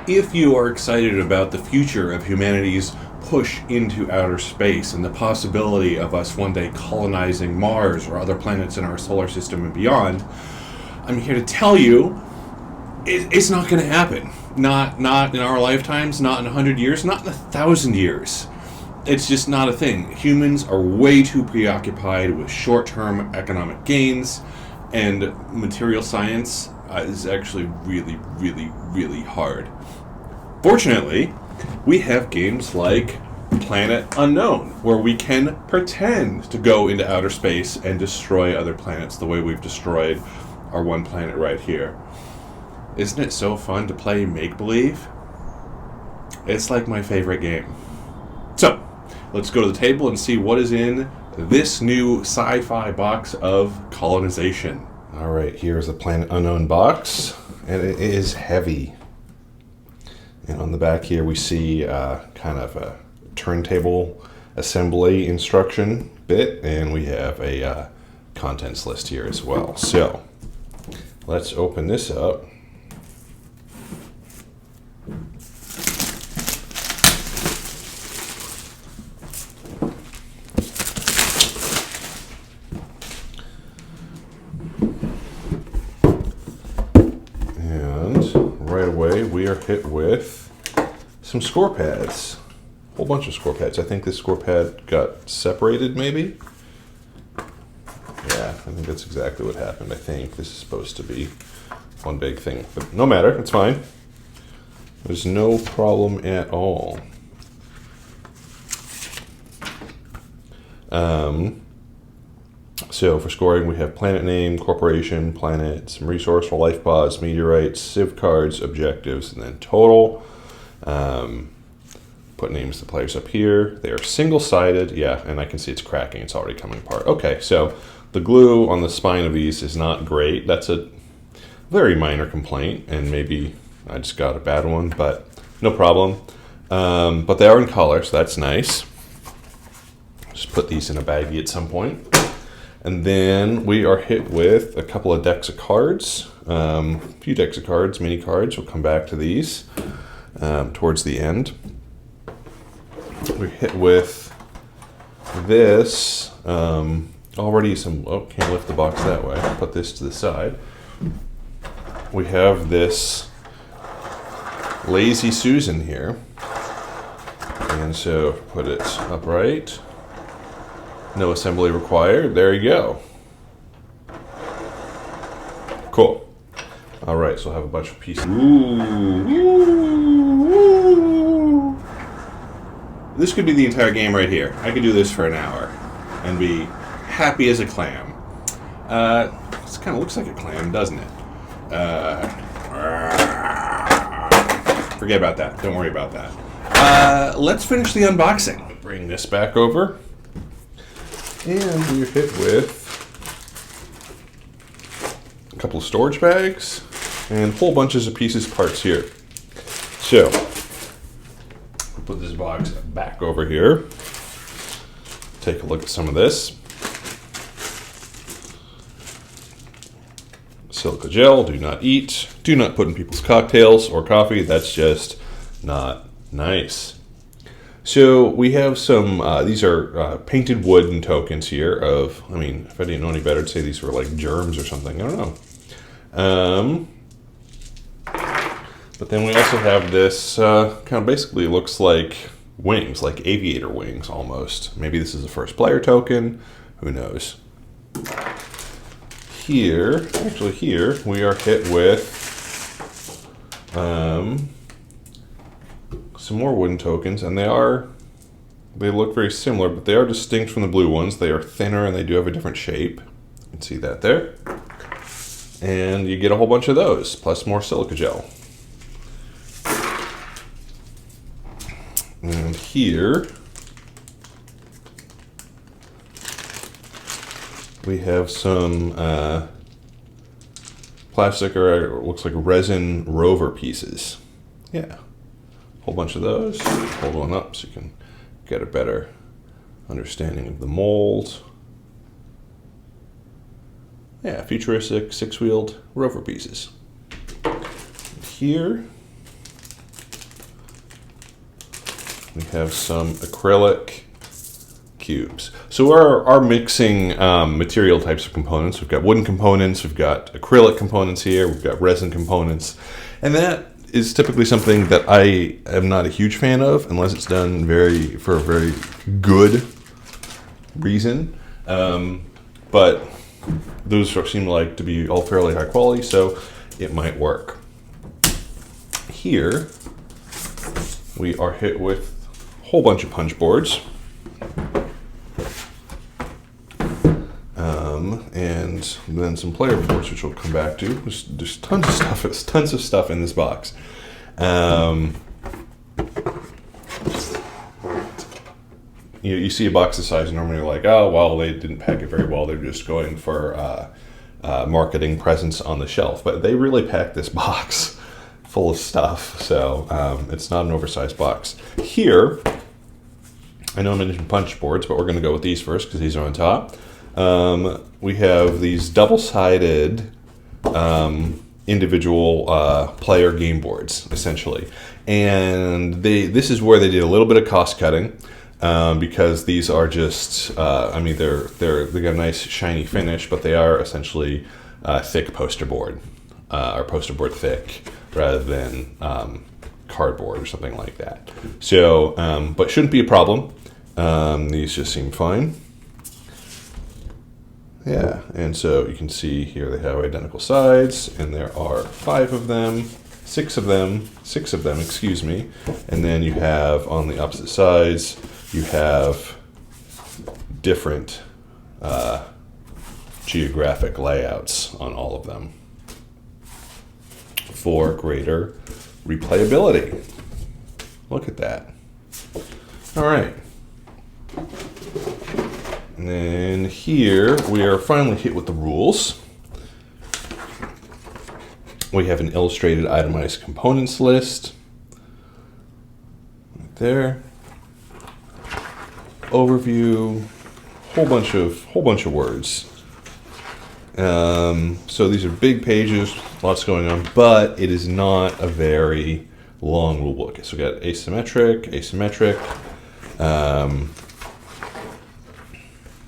If you are excited about the future of humanity's push into outer space and the possibility of us one day colonizing Mars or other planets in our solar system and beyond, I'm here to tell you it's not going to happen. Not in our lifetimes, not in 100 years, not in 1,000 years. It's just not a thing. Humans are way too preoccupied with short-term economic gains, and material science is actually really, really, really hard. Fortunately, we have games like Planet Unknown, where we can pretend to go into outer space and destroy other planets the way we've destroyed our one planet right here. Isn't it so fun to play make-believe? It's like my favorite game. So, let's go to the table and see what is in this new sci-fi box of colonization. Alright, here's the Planet Unknown box, and it is heavy. And on the back here we see kind of a turntable assembly instruction bit, and we have a contents list here as well. So, let's open this up. We are hit with some score pads. A whole bunch of score pads. I think this score pad got separated, maybe? Yeah, I think that's exactly what happened. I think this is supposed to be one big thing. But no matter, it's fine. There's no problem at all. So for scoring, we have planet name, corporation, planet, some resource for life pods, meteorites, civ cards, objectives, and then total. Put names of the players up here. They are single-sided. Yeah, and I can see it's cracking. It's already coming apart. Okay, so the glue on the spine of these is not great. That's a very minor complaint, and maybe I just got a bad one, but no problem. But they are in color, so that's nice. Just put these in a baggie at some point. And then we are hit with a couple of decks of cards, a few decks of cards, mini cards. We'll come back to these towards the end. We're hit with this, already some, can't lift the box that way. Put this to the side. We have this Lazy Susan here. And so put it upright. No assembly required. There you go. Cool. All right, so I'll have a bunch of pieces. Ooh. This could be the entire game right here. I could do this for an hour and be happy as a clam. This kind of looks like a clam, doesn't it? Forget about that. Don't worry about that. Let's finish the unboxing. Bring this back over. And we're hit with a couple of storage bags and whole bunches of pieces, parts here. So, we'll put this box back over here. Take a look at some of this. Silica gel, do not eat. Do not put in people's cocktails or coffee. That's just not nice. So we have some, these are painted wooden tokens here of, I mean, if I didn't know any better, I'd say these were like germs or something. I don't know. But then we also have this, kind of basically looks like wings, like aviator wings almost. Maybe this is a first player token. Who knows? Here, actually here, we are hit with some more wooden tokens, and they look very similar, but they are distinct from the blue ones. They are thinner and they do have a different shape. You can see that there. And you get a whole bunch of those, plus more silica gel. And here we have some plastic, or it looks like resin rover pieces. Yeah. Whole bunch of those. Hold one up so you can get a better understanding of the mold. Yeah, futuristic 6-wheeled rover pieces. Here we have some acrylic cubes. So our mixing material types of components, we've got wooden components, we've got acrylic components here, we've got resin components, and that is typically something that I am not a huge fan of unless it's done for a very good reason. But those seem like to be all fairly high quality, so it might work. Here we are hit with a whole bunch of punch boards. And then some player boards, which we'll come back to. There's tons of stuff. There's tons of stuff in this box. You see a box this size, and normally you're like, oh, well, they didn't pack it very well. They're just going for marketing presence on the shelf. But they really packed this box full of stuff, so it's not an oversized box. Here, I know I mentioned punch boards, but we're going to go with these first because these are on top. We have these double-sided individual player game boards, essentially. And this is where they did a little bit of cost cutting because these are just, they got a nice shiny finish, but they are essentially thick poster board, or poster board thick, rather than cardboard or something like that. So, but shouldn't be a problem. These just seem fine. Yeah, and so you can see here they have identical sides, and there are 5 of them, 6 of them, excuse me. And then you have on the opposite sides, you have different geographic layouts on all of them for greater replayability. Look at that. All right. And then here we are finally hit with the rules. We have an illustrated itemized components list. Right there. Overview. Whole bunch of words. So these are big pages, lots going on, but it is not a very long rule book. So we got asymmetric,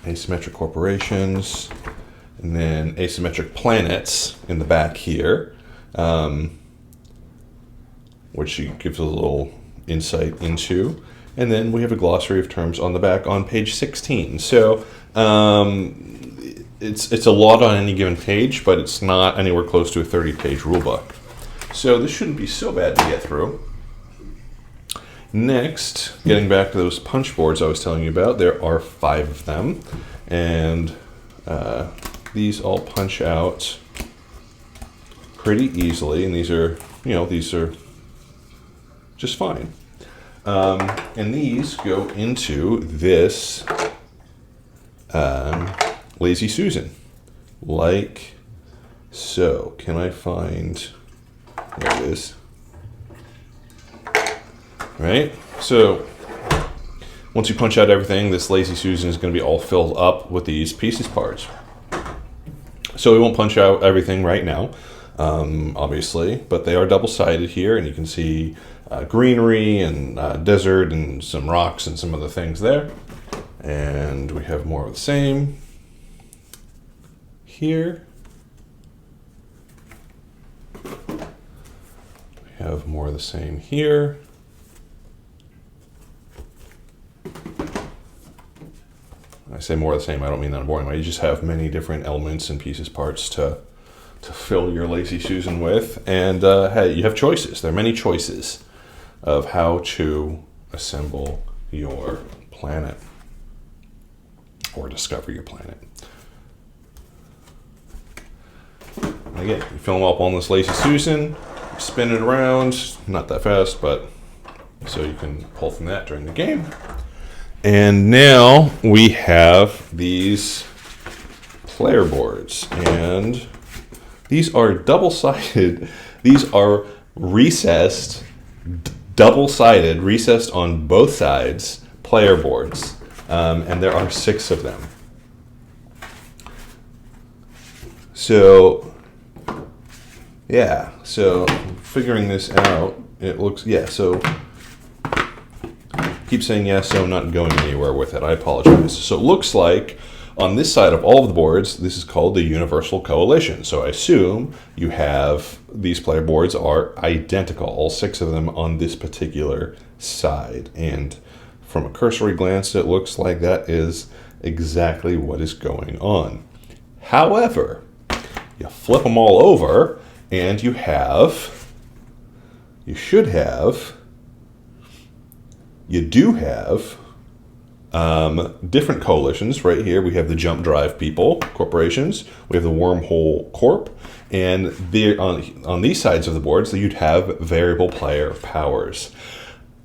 asymmetric corporations, and then asymmetric planets in the back here, which she gives a little insight into. And then we have a glossary of terms on the back on page 16. So it's a lot on any given page, but it's not anywhere close to a 30-page rule book. So this shouldn't be so bad to get through. Next, getting back to those punch boards I was telling you about, there are 5 of them, and these all punch out pretty easily, and these are just fine. And these go into this Lazy Susan, like so. Can I find, there it is. Right? So once you punch out everything, this Lazy Susan is going to be all filled up with these pieces parts. So we won't punch out everything right now, obviously, but they are double-sided here, and you can see greenery and desert and some rocks and some other things there. And we have more of the same here. We have more of the same here. I say more of the same, I don't mean that in a boring way. You just have many different elements and pieces, parts to fill your Lazy Susan with. And hey, you have choices. There are many choices of how to assemble your planet or discover your planet. And again, you fill them up on this Lazy Susan, spin it around, not that fast, but so you can pull from that during the game. And now we have these player boards, and these are double-sided. These are recessed, double-sided, recessed on both sides player boards, and there are 6 of them. So, yeah, so figuring this out, it looks, yeah, so keep saying yes, so I'm not going anywhere with it. I apologize. So it looks like on this side of all of the boards, this is called the Universal Coalition. So I assume you have, these player boards are identical, all 6 of them on this particular side. And from a cursory glance, it looks like that is exactly what is going on. However, you flip them all over and you do have different coalitions. Right here we have the Jump Drive people, corporations. We have the Wormhole Corp. And on these sides of the boards, you'd have variable player powers.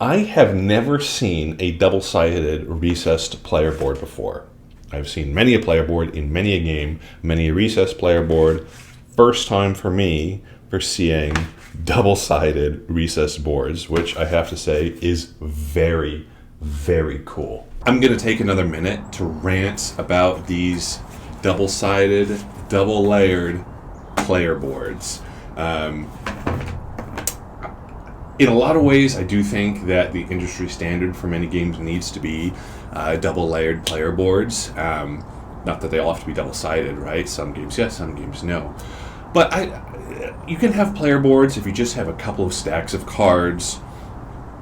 I have never seen a double-sided recessed player board before. I've seen many a player board in many a game, many a recessed player board. First time for me for seeing double-sided recessed boards, which I have to say is very, very cool. I'm going to take another minute to rant about these double-sided, double-layered player boards. In a lot of ways, I do think that the industry standard for many games needs to be double-layered player boards. Not that they all have to be double-sided, right? Some games yes, some games no. But you can have player boards if you just have a couple of stacks of cards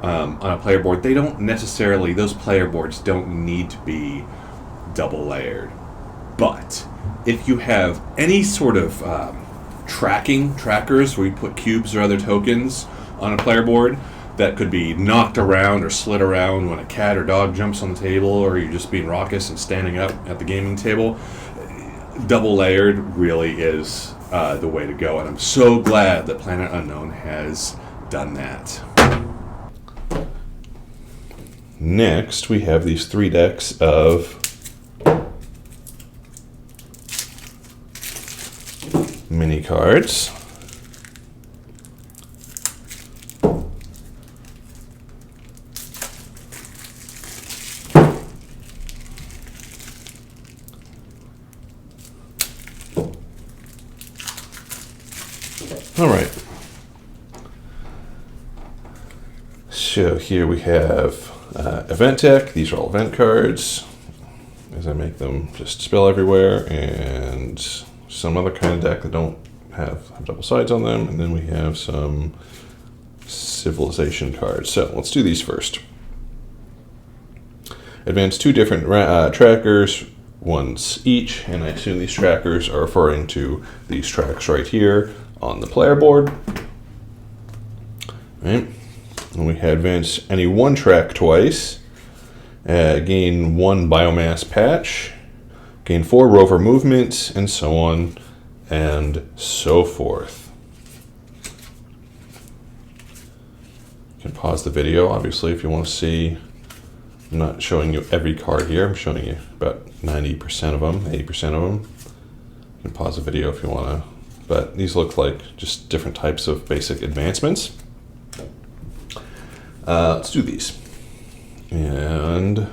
on a player board. They don't necessarily, those player boards don't need to be double-layered. But if you have any sort of trackers where you put cubes or other tokens on a player board that could be knocked around or slid around when a cat or dog jumps on the table, or you're just being raucous and standing up at the gaming table, double layered really is the way to go. And I'm so glad that Planet Unknown has done that. Next, we have these 3 decks of mini cards. All right. So here we have event deck. These are all event cards. As I make them just spill everywhere, and some other kind of deck that don't have double sides on them, and then we have some civilization cards. So let's do these first. Advance 2 different trackers, once each, and I assume these trackers are referring to these tracks right here on the player board. Right. And we advance any 1 track twice, gain 1 biomass patch, gain 4 rover movement, and so on and so forth. You can pause the video, obviously, if you want to see. I'm not showing you every card here. I'm showing you about 90% of them, 80% of them. You can pause the video if you want to. But these look like just different types of basic advancements. Let's do these. And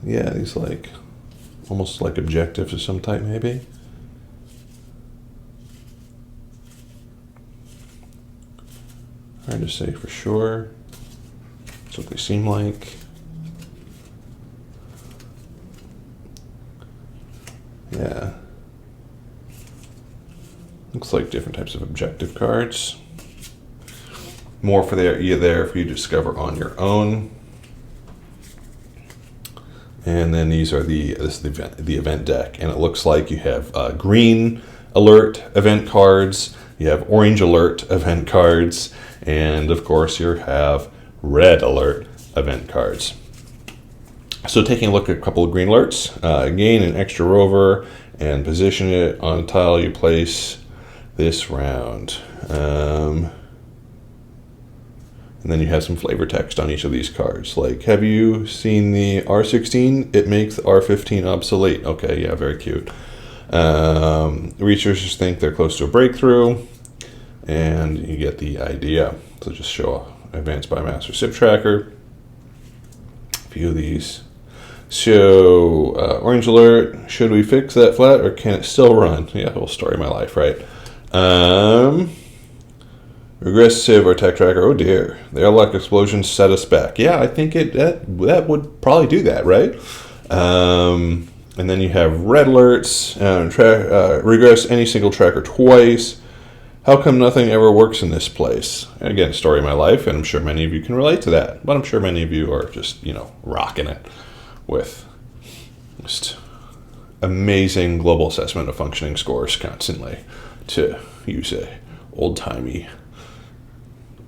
yeah, these like almost like objectives of some type, maybe. Hard to say for sure. That's what they seem like. Yeah. Looks like different types of objective cards. More for there for you to discover on your own. And then these are the event deck, and it looks like you have green alert event cards, you have orange alert event cards, and of course you have red alert event cards. So taking a look at a couple of green alerts, gain an extra rover and position it on a tile you place this round. And then you have some flavor text on each of these cards. Like, have you seen the R16? It makes the R15 obsolete. Okay, yeah, very cute. Researchers think they're close to a breakthrough, and you get the idea. So just show advanced biomass SIP tracker. A few of these. So, orange alert, should we fix that flat or can it still run? Yeah, whole story of my life, right? Regressive or tech tracker. Oh dear. The airlock explosion set us back. Yeah, I think that would probably do that, right? And then you have red alerts. Regress any single tracker twice. How come nothing ever works in this place? Again, story of my life, and I'm sure many of you can relate to that. But I'm sure many of you are just, rocking it with just amazing global assessment of functioning scores constantly, to use a old-timey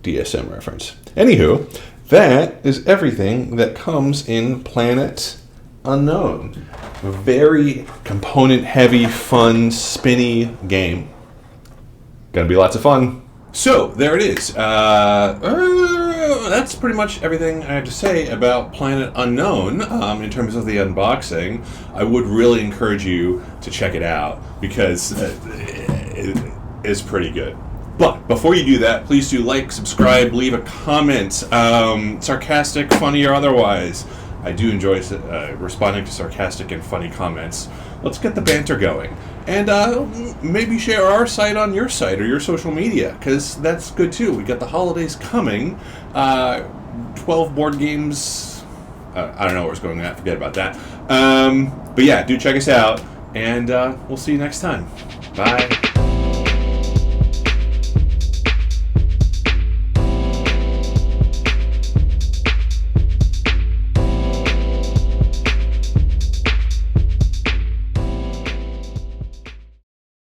DSM reference. Anywho, that is everything that comes in Planet Unknown. Very component-heavy, fun, spinny game. Gonna be lots of fun. So, there it is. That's pretty much everything I have to say about Planet Unknown in terms of the unboxing. I would really encourage you to check it out because it is pretty good. But before you do that, please do like, subscribe, leave a comment, sarcastic, funny, or otherwise. I do enjoy responding to sarcastic and funny comments. Let's get the banter going. And maybe share our site on your site or your social media, because that's good too. We got the holidays coming. 12 board games. I don't know where it's going at. Forget about that. But yeah, do check us out. And we'll see you next time. Bye.